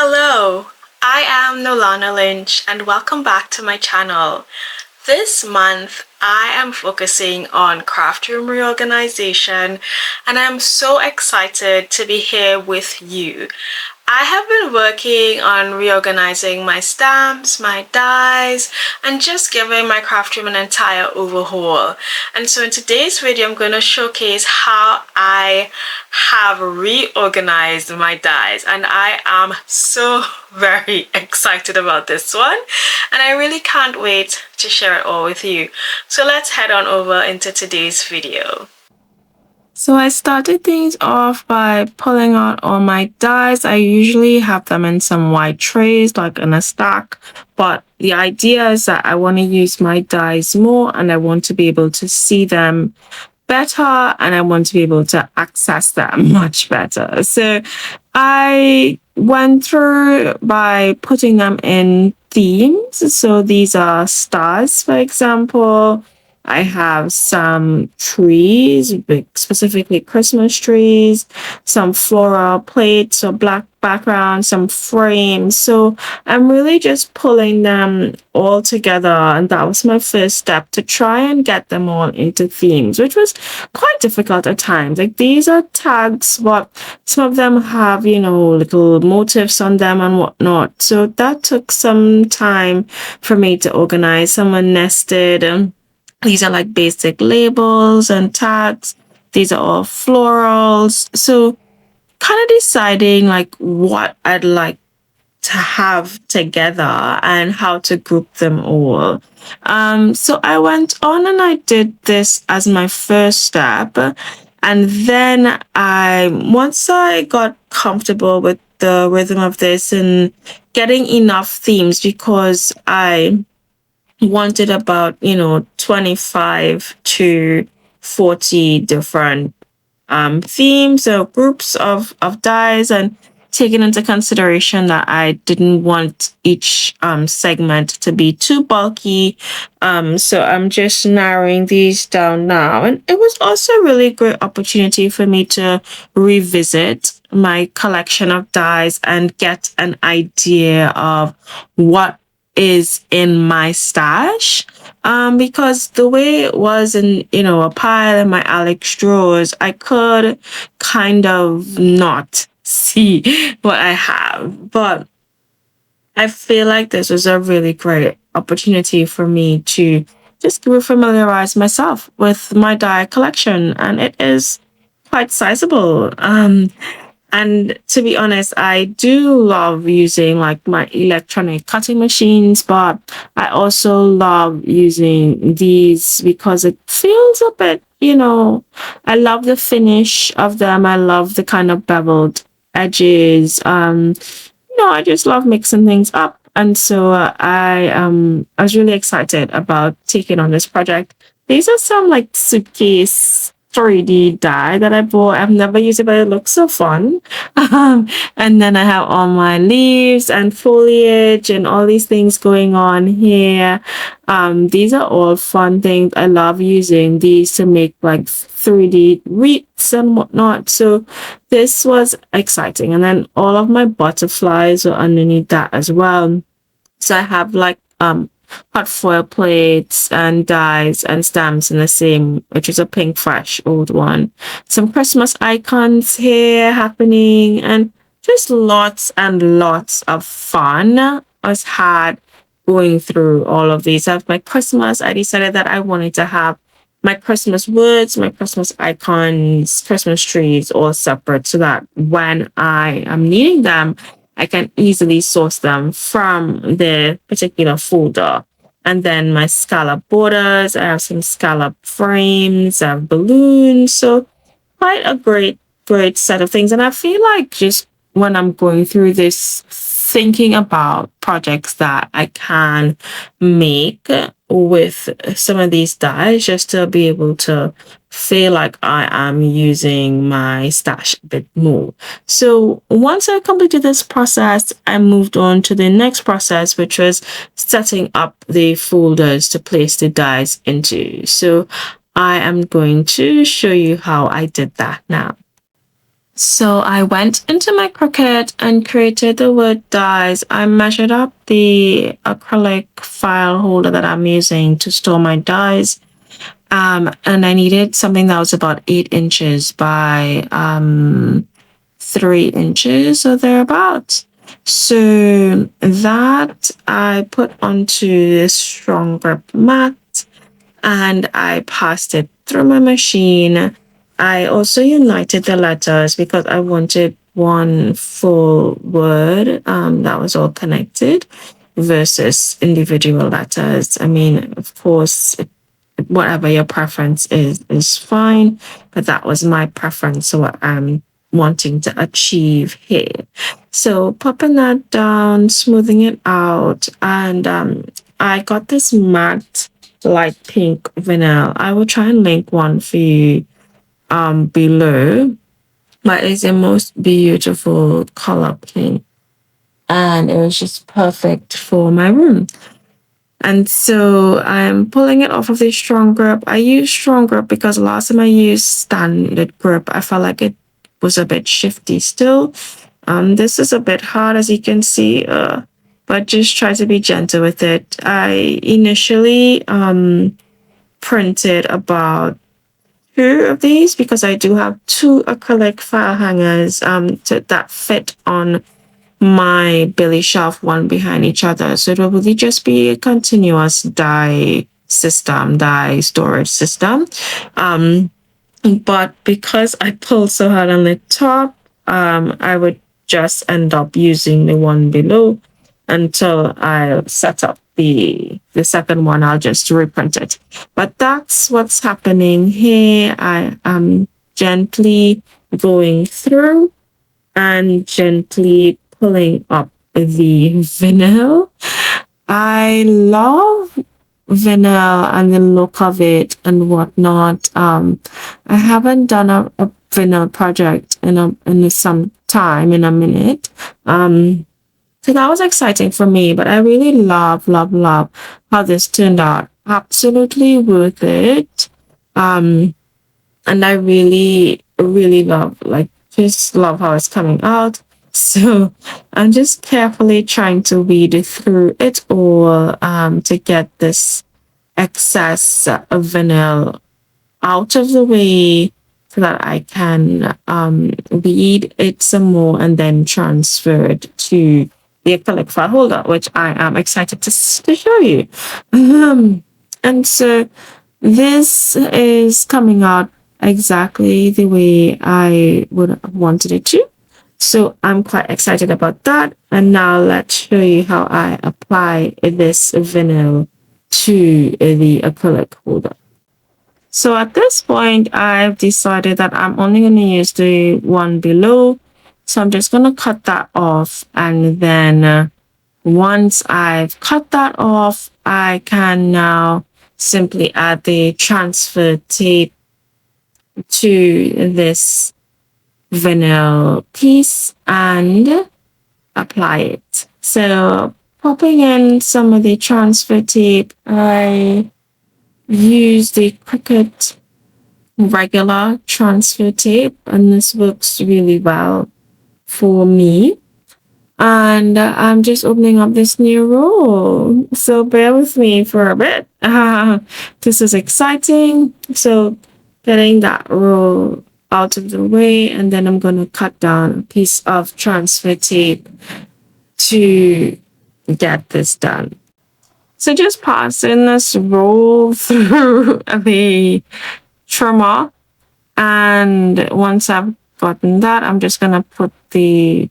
Hello, I am Nolana Lynch and welcome back to my channel. This month, I am focusing on craft room reorganization and I'm so excited to be here with you. I have been working on reorganizing my stamps, my dies, and just giving my craft room an entire overhaul. And so in today's video, I'm going to showcase how I have reorganized my dies. And I am so very excited about this one. And I really can't wait to share it all with you. So let's head on over into today's video. So I started things off by pulling out all my dies. I usually have them in some white trays, like in a stack. But the idea is that I want to use my dies more and I want to be able to see them better and I want to be able to access them much better. So I went through by putting them in themes. So these are stars, for example. I have some trees, specifically Christmas trees, some floral plates or black background, some frames. So I'm really just pulling them all together. And that was my first step to try and get them all into themes, which was quite difficult at times. Like these are tags, but some of them have, little motifs on them and whatnot. So that took some time for me to organize. Some are nested. These are like basic labels and tags. These are all florals. So kind of deciding like what I'd like to have together and how to group them all. So I went on and I did this as my first step. And then once I got comfortable with the rhythm of this and getting enough themes, because I wanted about 25 to 40 different themes or groups of dies, and taking into consideration that I didn't want each segment to be too bulky. So I'm just narrowing these down now. And it was also a really great opportunity for me to revisit my collection of dies and get an idea of what is in my stash, because the way it was in a pile in my Alex drawers, I could kind of not see what I have. But I feel like this was a really great opportunity for me to just familiarize myself with my die collection, and it is quite sizable. And to be honest, I do love using like my electronic cutting machines, but I also love using these because it feels a bit, I love the finish of them. I love the kind of beveled edges. I just love mixing things up. And so I was really excited about taking on this project. These are some like suitcase 3D die that I bought. I've never used it, but it looks so fun. And then I have all my leaves and foliage and all these things going on here. These are all fun things. I love using these to make like 3D wreaths and whatnot. So this was exciting. And then all of my butterflies are underneath that as well. So I have like hot foil plates and dies and stamps in the same, which is a pink fresh old one. Some Christmas icons here happening, and just lots and lots of fun was had going through all of these. After my Christmas, I decided that I wanted to have my Christmas words, my Christmas icons, Christmas trees all separate, so that when I am needing them, I can easily source them from the particular folder. And then my scallop borders, I have some scallop frames, I have balloons. So quite a great set of things. And I feel like just when I'm going through this, thinking about projects that I can make with some of these dies, just to be able to feel like I am using my stash a bit more. So once I completed this process, I moved on to the next process, which was setting up the folders to place the dies into. So I am going to show you how I did that now. So I went into my Cricut and created the word dies. I measured up the acrylic file holder that I'm using to store my dies. And I needed something that was about 8 inches by 3 inches or thereabouts. So that I put onto this strong grip mat and I passed it through my machine. I also united the letters because I wanted one full word that was all connected versus individual letters. I mean, of course, whatever your preference is fine, but that was my preference. So what I'm wanting to achieve here. So popping that down, smoothing it out, and I got this matte light pink vinyl. I will try and link one for you below, but it's the most beautiful color pink, and it was just perfect for my room. And so I'm pulling it off of the strong grip. I use strong grip because last time I used standard grip, I felt like it was a bit shifty still. This is a bit hard, as you can see, but just try to be gentle with it. I initially printed about 2 of these because I do have 2 acrylic file hangers that fit on my billy shelf, one behind each other. So it will really just be a continuous die storage system. But because I pulled so hard on the top, I would just end up using the one below until I set up the second one. I'll just reprint it. But that's what's happening here. I am gently going through and gently pulling up the vinyl. I love vinyl and the look of it and whatnot. I haven't done a vinyl project in some time, in a minute. So that was exciting for me, but I really love how this turned out. Absolutely worth it. And I really just love how it's coming out. So I'm just carefully trying to weed through it all to get this excess vinyl out of the way so that I can weed it some more and then transfer it to the acrylic file holder, which I am excited to show you. And so this is coming out exactly the way I would have wanted it to. So I'm quite excited about that. And now let's show you how I apply this vinyl to the acrylic holder. So at this point, I've decided that I'm only going to use the one below. So I'm just going to cut that off. And then once I've cut that off, I can now simply add the transfer tape to this vinyl piece and apply it. So popping in some of the transfer tape, I use the Cricut regular transfer tape, and this works really well for me. And I'm just opening up this new roll. So bear with me for a bit. This is exciting. So getting that roll out of the way, and then I'm going to cut down a piece of transfer tape to get this done. So just passing this roll through the trimmer, and once I've gotten that, I'm just going to put the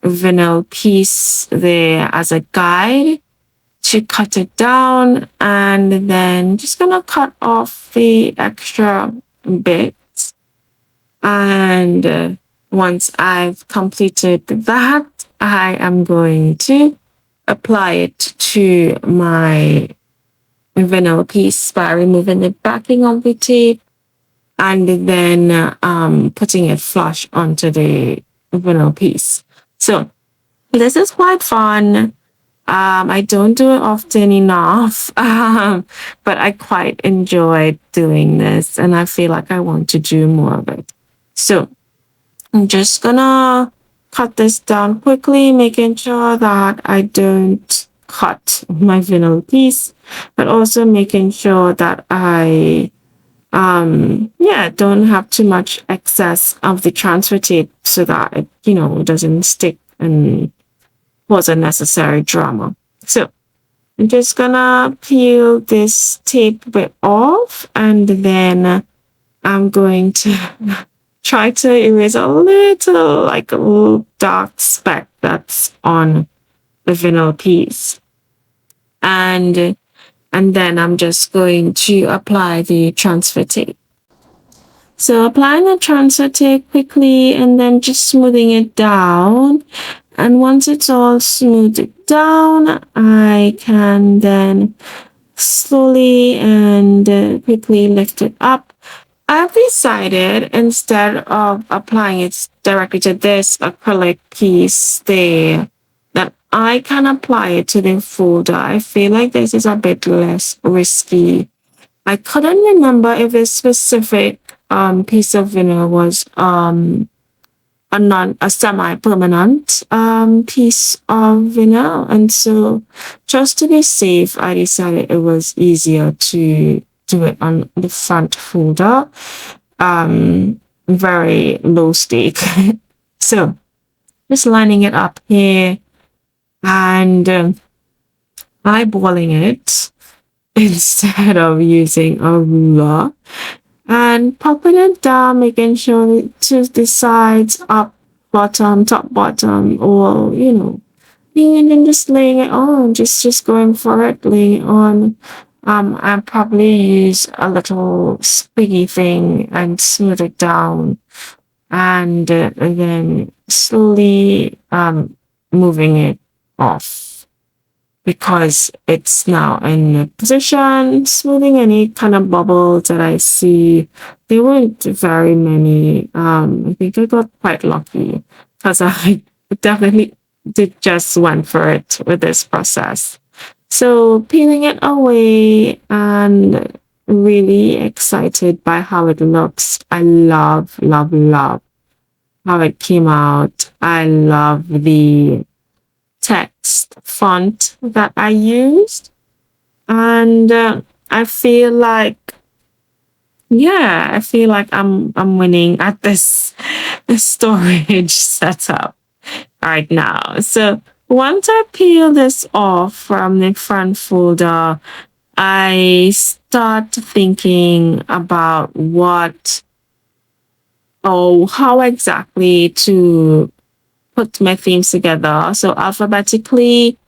vinyl piece there as a guide to cut it down, and then just going to cut off the extra bits. And once I've completed that, I am going to apply it to my vinyl piece by removing the backing of the tape and then putting it flush onto the vinyl piece. So this is quite fun. I don't do it often enough, but I quite enjoy doing this, and I feel like I want to do more of it. So I'm just gonna cut this down quickly, making sure that I don't cut my vinyl piece, but also making sure that I don't have too much excess of the transfer tape so that it, doesn't stick and cause unnecessary drama. So I'm just gonna peel this tape bit off, and then I'm going to try to erase a little dark speck that's on the vinyl piece. And then I'm just going to apply the transfer tape. So applying the transfer tape quickly and then just smoothing it down. And once it's all smoothed down, I can then slowly and quickly lift it up. I've decided, instead of applying it directly to this acrylic piece there, that I can apply it to the folder. I feel like this is a bit less risky. I couldn't remember if this specific piece of vinyl was a semi-permanent piece of vinyl, and so just to be safe, I decided it was easier to do it on the front folder. Very low stake. So just lining it up here and eyeballing it instead of using a ruler, and popping it down, making sure to the sides, up, bottom, top, bottom, or and then just laying it on, just going for it, laying it on. I probably use a little spiggy thing and smooth it down, and then slowly moving it off, because it's now in a position. Smoothing any kind of bubbles that I see. There weren't very many. I think I got quite lucky because I definitely did just went for it with this process. So peeling it away, and really excited by how it looks. I love, love, love how it came out. I love the text font that I used, and I feel like I'm winning at this storage setup right now. So once I peel this off from the front folder, I start thinking about how exactly to put my themes together. So alphabetically,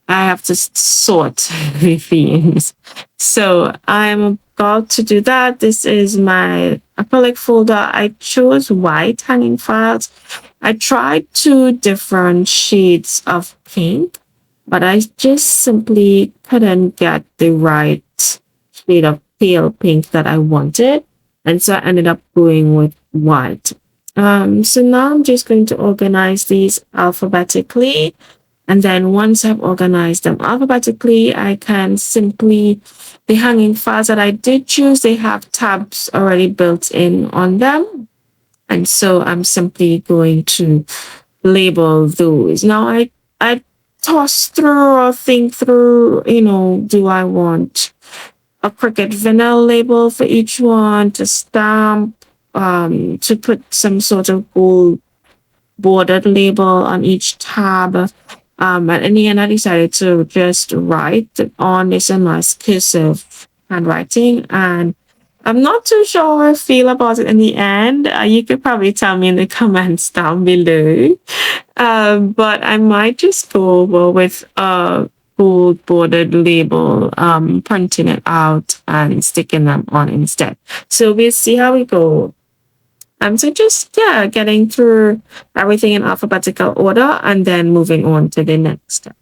I have to sort the themes. So I'm about to do that. This is my acrylic folder. I chose white hanging files. I tried 2 different shades of pink, but I just simply couldn't get the right shade of pale pink that I wanted. And so I ended up going with white. So now I'm just going to organize these alphabetically. And then once I've organized them alphabetically, I can simply, the hanging files that I did choose, they have tabs already built in on them. And so I'm simply going to label those. Now I toss through or think through, do I want a Cricut vinyl label for each one, to stamp, to put some sort of gold bordered label on each tab. And in the end, I decided to just write on this in my cursive handwriting, and I'm not too sure how I feel about it in the end. You could probably tell me in the comments down below. But I might just go over with a gold bordered label, printing it out and sticking them on instead. So we'll see how we go. So just, getting through everything in alphabetical order and then moving on to the next step.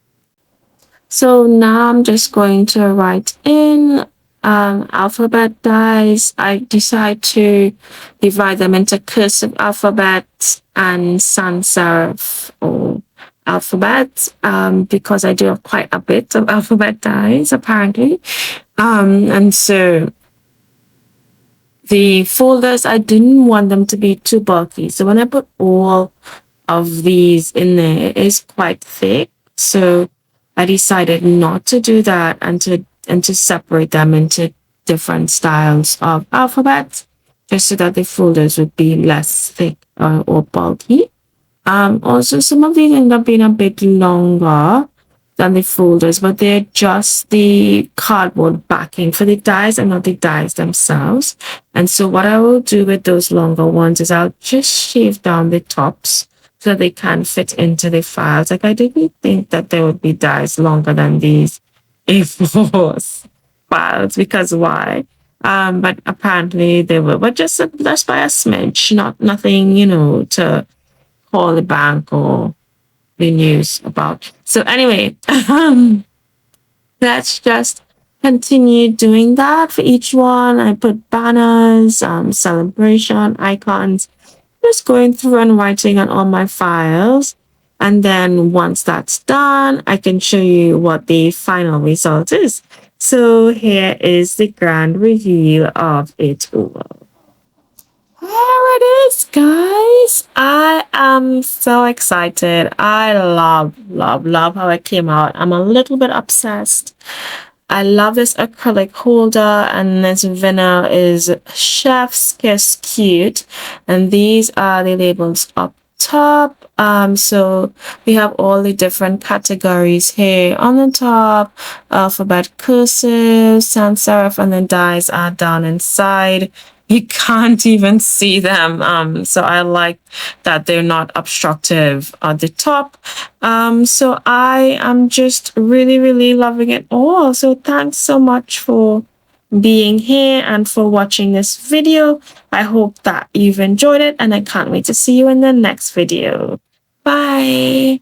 So now I'm just going to write in alphabet dies. I decide to divide them into cursive alphabet and sans serif or alphabet, because I do have quite a bit of alphabet dies apparently. And so the folders, I didn't want them to be too bulky. So when I put all of these in there, it's quite thick. So I decided not to do that and to separate them into different styles of alphabets, just so that the folders would be less thick or bulky. Also, some of these end up being a bit longer than the folders, but they're just the cardboard backing for the dies and not the dies themselves. And so what I will do with those longer ones is I'll just shave down the tops so they can fit into the files. Like I didn't think that there would be dies longer than these A4 files, because why? But apparently they were, but just by a smidge, nothing, to call the bank or the news about. So anyway, let's just continue doing that for each one. I put banners, celebration icons, just going through and writing on all my files. And then once that's done, I can show you what the final result is. So here is the grand reveal of it all. There it is, guys. I am so excited. I love how it came out. I'm a little bit obsessed. I love this acrylic holder, and this vinyl is Chef's Kiss Cute. And these are the labels up top. So we have all the different categories here on the top: alphabet, cursive, sans serif, and then dies are down inside. You can't even see them. So I like that they're not obstructive at the top. So I am just really loving it all. So thanks so much for being here and for watching this video. I hope that you've enjoyed it, and I can't wait to see you in the next video. Bye.